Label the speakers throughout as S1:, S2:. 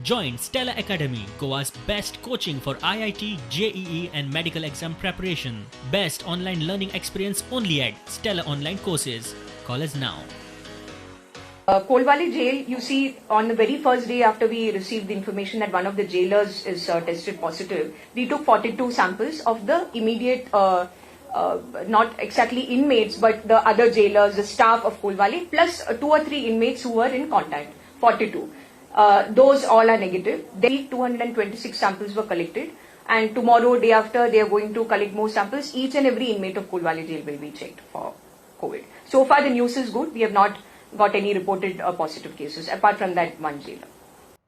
S1: Join Stella Academy, Goa's best coaching for IIT, JEE, and medical exam preparation. Best online learning experience only at Stella Online Courses. Call us now.
S2: Kolwali jail, you see, on the very first day after we received the information that one of the jailers is tested positive, we took 42 samples of the immediate, not exactly inmates, but the other jailers, the staff of Kolwali, plus 2 or 3 inmates who were in contact, 42. Those all are negative. Then 226 samples were collected, and tomorrow, day after, they are going to collect more samples. Each and every inmate of Kolwali jail will be checked for COVID. So far, the news is good. We have not got any reported positive cases apart from that one jailer.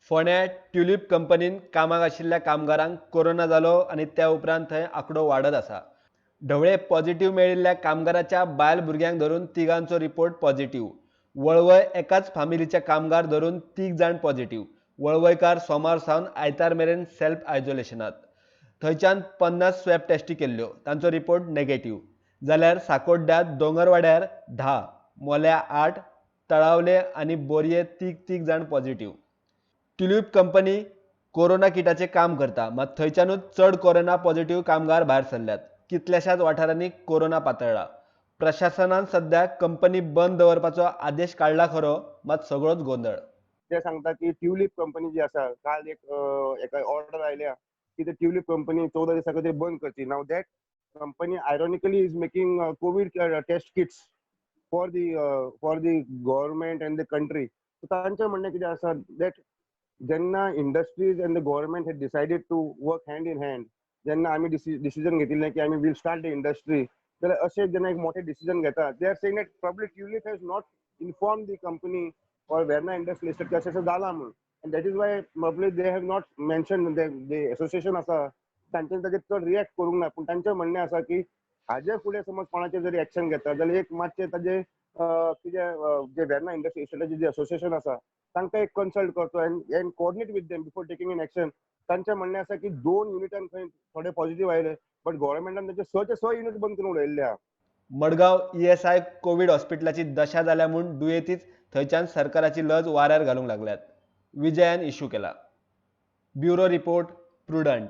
S3: फोंड्या tulip कंपनीन कामाक आशिल्ल्या कामगारांक corona जालो आनी त्या उपरांत थंय आंकडो वाडत आसा. ढवळे पॉझिटिव्ह मेळिल्ल्या कामगाराच्या बायल भुरग्यांक धरून तिगांचो रिपोर्ट पॉझिटिव्ह. वळवय एकाच फामिलीचे कामगार धरून 3 जाण पॉझिटिव्ह. वळवयकार सोमार सावन आयतार मेरेन सेल्फ आयसोलेशनात. थंयच्यान 50 स्वॅब टेस्टी केल्ल्यो, तांचो रिपोर्ट नेगेटिव्ह. जाल्यार साकोड्ड्यात दोंगरवाड्यार 10, मोल्या 8, तळावले आनी बोरये 3 जाण पॉझिटिव्ह. ट्युलिप कंपनी कोरोना किटाचे काम करता, मात थंयच्यानूच चड कोरोना पॉझिटिव्ह कामगार भायर सरल्यात. कितल्याशाच वाठारांनी कोरोना पातळ्ळा. प्रशासनान सध्या कंपनी बंद दवरपाचो आदेश काढला खरो, मात सगळोच गोंधळ.
S4: ते सांगता की ट्युलिप कंपनी जी आसा, काल एक ऑर्डर आयल्या की ते ट्युलिप कंपनी 14 दिसा खातीर बंद करची. नाव that company ironically is making covid test kits for the government and the country. तांचें म्हणणें कितें आसा दॅट जेन्ना industries and the government had decided to work hand in hand, जेन्ना आमी डिसिजन घेतिल्लें की आमी वील स्टार्ट द इंडस्ट्री, जाल्यार अशें जेन्ना एक मोठें डिसिजन घेता, they are saying that probably tulip has not inform the company or Verna Industry listed की अशें जाला म्हणून. And that is why probably they have not mentioned the association आसा तांच्यानी ताजेर चड रिएक्ट करूंक ना. पूण तांचें म्हणणें आसा की हाजे फुडें समज कोणाचेर जरी एक्शन घेता जाल्यार एक मातशें ताजें कितें जे वेर्ना इंडस्ट्री इस्टेटाचें जे असोसिएशन आसा तांकां एक कन्सल्ट करचो end coordinate with them before taking in action. तांचें म्हणणें आसा की 2 युनिटान खंय थोडे पॉझिटिव्ह आयले, बट गव्हर्नमेंटान तांचे 6 युनिट बंद करून उडयल्ले आहा.
S3: मडगांव ESI कोविड हॉस्पिटलाची दशा जाल्या म्हूण दुयेंतीच थंयच्यान सरकाराची लज वाऱ्यार घालूंक लागल्यात. विजयान इश्यू केला. Bureau report prudent.